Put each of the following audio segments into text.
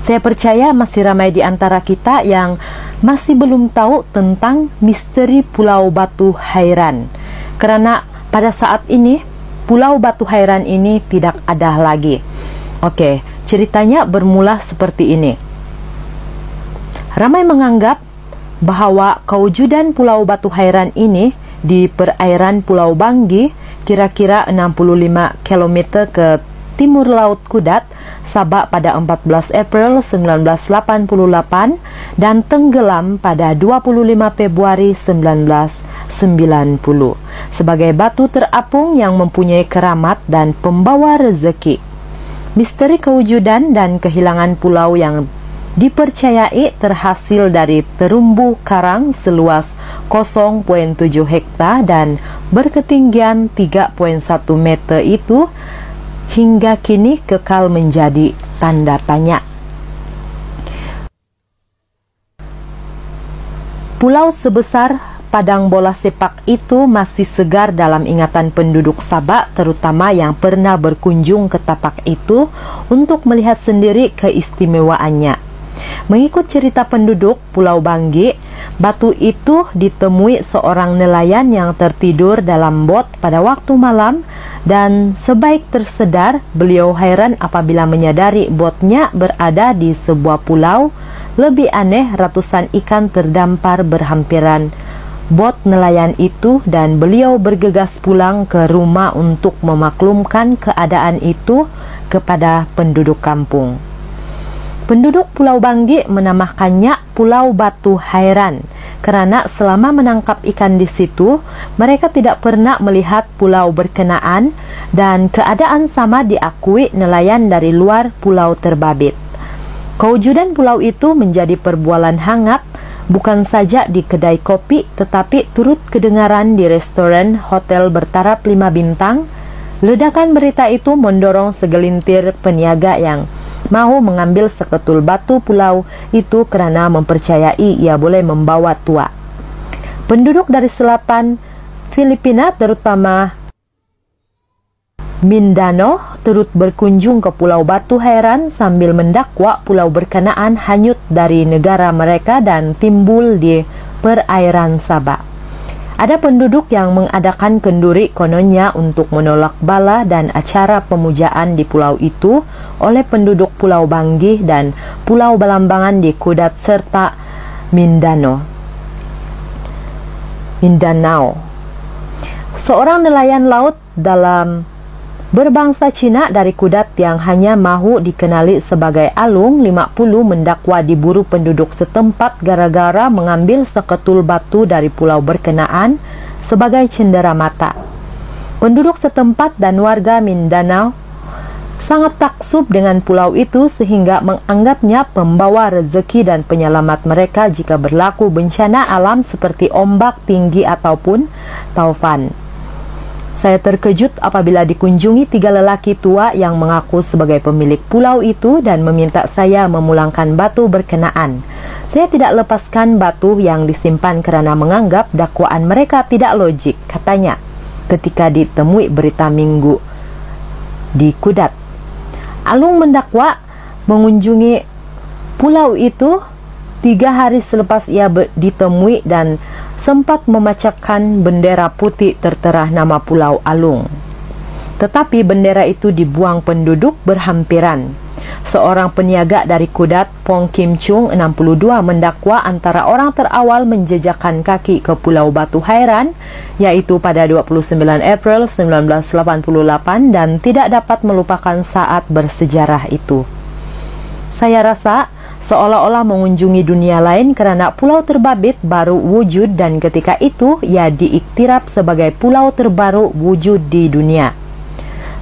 Saya percaya masih ramai di antara kita yang masih belum tahu tentang misteri Pulau Batu Hairan. Karena pada saat ini, Pulau Batu Hairan ini tidak ada lagi. Oke, ceritanya bermula seperti ini. Ramai menganggap bahwa kewujudan Pulau Batu Hairan ini di perairan Pulau Banggi, kira-kira 65 km ke timur Laut Kudat, Sabah pada 14 April 1988 dan tenggelam pada 25 Februari 1990 sebagai batu terapung yang mempunyai keramat dan pembawa rezeki. Misteri kewujudan dan kehilangan pulau yang dipercayai terhasil dari terumbu karang seluas 0,7 hektar dan berketinggian 3,1 meter itu hingga kini kekal menjadi tanda tanya. Pulau sebesar padang bola sepak itu masih segar dalam ingatan penduduk Sabah, terutama yang pernah berkunjung ke tapak itu untuk melihat sendiri keistimewaannya. Mengikut cerita penduduk Pulau Banggi, batu itu ditemui seorang nelayan yang tertidur dalam bot pada waktu malam, dan sebaik tersedar, beliau heran apabila menyadari botnya berada di sebuah pulau. Lebih aneh, ratusan ikan terdampar berhampiran bot nelayan itu, dan beliau bergegas pulang ke rumah untuk memaklumkan keadaan itu kepada penduduk kampung. Penduduk Pulau Banggi menamakannya Pulau Batu Hairan karena selama menangkap ikan di situ, mereka tidak pernah melihat pulau berkenaan, dan keadaan sama diakui nelayan dari luar pulau terbabit. Kewujudan pulau itu menjadi perbualan hangat, bukan saja di kedai kopi, tetapi turut kedengaran di restoran hotel bertaraf 5 bintang. Ledakan berita itu mendorong segelintir peniaga yang mau mengambil seketul batu pulau itu karena mempercayai ia boleh membawa tua. Penduduk dari selatan Filipina, terutama Mindanao, turut berkunjung ke Pulau Batu Hairan sambil mendakwa pulau berkenaan hanyut dari negara mereka dan timbul di perairan Sabah. Ada penduduk yang mengadakan kenduri kononnya untuk menolak bala dan acara pemujaan di pulau itu oleh penduduk Pulau Banggi dan Pulau Balambangan di Kudat serta Mindanao. Seorang nelayan laut dalam berbangsa Cina dari Kudat yang hanya mahu dikenali sebagai Alung 50 mendakwa diburu penduduk setempat gara-gara mengambil seketul batu dari pulau berkenaan sebagai cenderamata. Penduduk setempat dan warga Mindanao sangat taksub dengan pulau itu sehingga menganggapnya pembawa rezeki dan penyelamat mereka jika berlaku bencana alam seperti ombak tinggi ataupun taufan. Saya terkejut apabila dikunjungi 3 lelaki tua yang mengaku sebagai pemilik pulau itu dan meminta saya memulangkan batu berkenaan. Saya tidak lepaskan batu yang disimpan karena menganggap dakwaan mereka tidak logik, katanya, ketika ditemui Berita Minggu di Kudat. Alung mendakwa mengunjungi pulau itu 3 hari selepas ia ditemui dan sempat memacakkan bendera putih tertera nama Pulau Alung. Tetapi bendera itu dibuang penduduk berhampiran. Seorang peniaga dari Kudat, Pong Kim Chung, 62, mendakwa antara orang terawal menjejakkan kaki ke Pulau Batu Hairan, yaitu pada 29 April 1988, dan tidak dapat melupakan saat bersejarah itu. Saya rasa seolah-olah mengunjungi dunia lain karena pulau terbabit baru wujud dan ketika itu ia diiktiraf sebagai pulau terbaru wujud di dunia.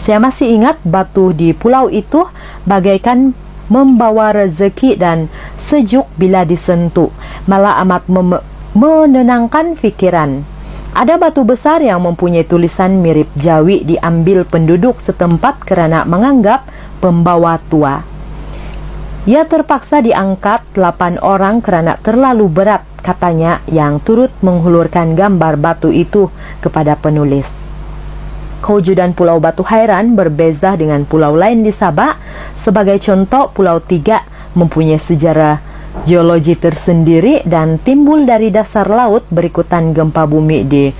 Saya masih ingat batu di pulau itu bagaikan membawa rezeki dan sejuk bila disentuh, malah amat menenangkan pikiran. Ada batu besar yang mempunyai tulisan mirip Jawi diambil penduduk setempat karena menganggap pembawa tua. Ia terpaksa diangkat 8 orang karena terlalu berat, katanya, yang turut menghulurkan gambar batu itu kepada penulis. Kewujudan Pulau Batu Hairan berbeza dengan pulau lain di Sabah. Sebagai contoh, Pulau Tiga mempunyai sejarah geologi tersendiri dan timbul dari dasar laut berikutan gempa bumi di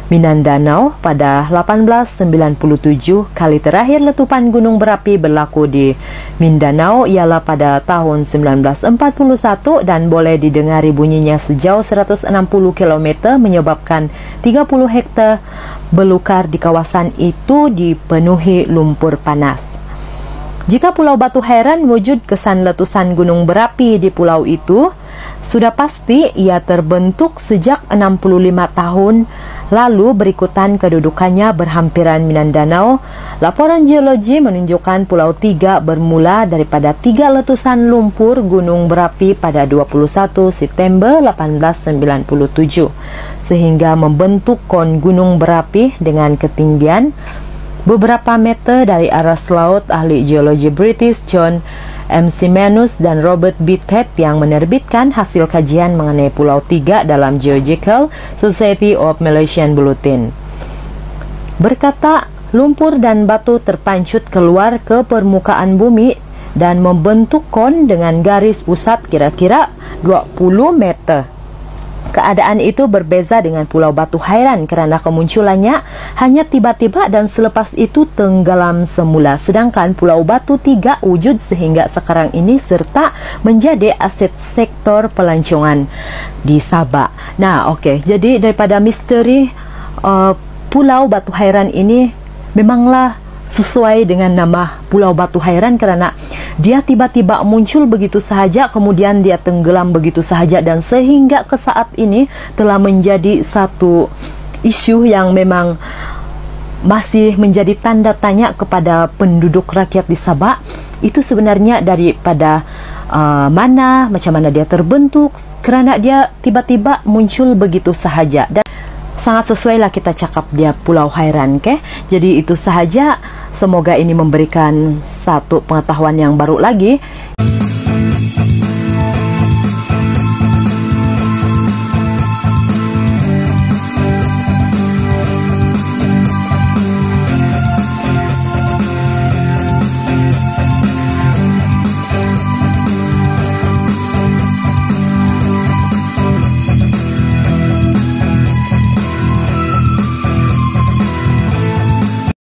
Mindanao pada 1897. Kali terakhir letupan gunung berapi berlaku di Mindanao ialah pada tahun 1941 dan boleh didengari bunyinya sejauh 160 km menyebabkan 30 hektar belukar di kawasan itu dipenuhi lumpur panas. Jika Pulau Batu Hairan wujud kesan letusan gunung berapi di pulau itu, sudah pasti ia terbentuk sejak 65 tahun lalu berikutan kedudukannya berhampiran Mindanao. Laporan geologi menunjukkan Pulau Tiga bermula daripada 3 letusan lumpur gunung berapi pada 21 September 1897 sehingga membentuk kon gunung berapi dengan ketinggian beberapa meter dari aras laut. Ahli geologi British John M. Simenus dan Robert B. Ted yang menerbitkan hasil kajian mengenai Pulau Tiga dalam Geological Society of Malaysian Bulletin berkata, lumpur dan batu terpancut keluar ke permukaan bumi dan membentuk kon dengan garis pusat kira-kira 20 meter. Keadaan itu berbeza dengan Pulau Batu Hairan karena kemunculannya hanya tiba-tiba dan selepas itu tenggelam semula. Sedangkan Pulau Batu Tiga wujud sehingga sekarang ini serta menjadi aset sektor pelancongan di Sabah. Nah, oke. Jadi daripada misteri Pulau Batu Hairan ini memanglah sesuai dengan nama Pulau Batu Hairan karena dia tiba-tiba muncul begitu sahaja, kemudian dia tenggelam begitu sahaja, dan sehingga ke saat ini telah menjadi satu isu yang memang masih menjadi tanda tanya kepada penduduk rakyat di Sabah. Itu sebenarnya daripada macam mana dia terbentuk, kerana dia tiba-tiba muncul begitu sahaja. Dan sangat sesuai lah kita cakap dia Pulau Hairan, ke? Jadi itu sahaja. Semoga ini memberikan satu pengetahuan yang baru lagi.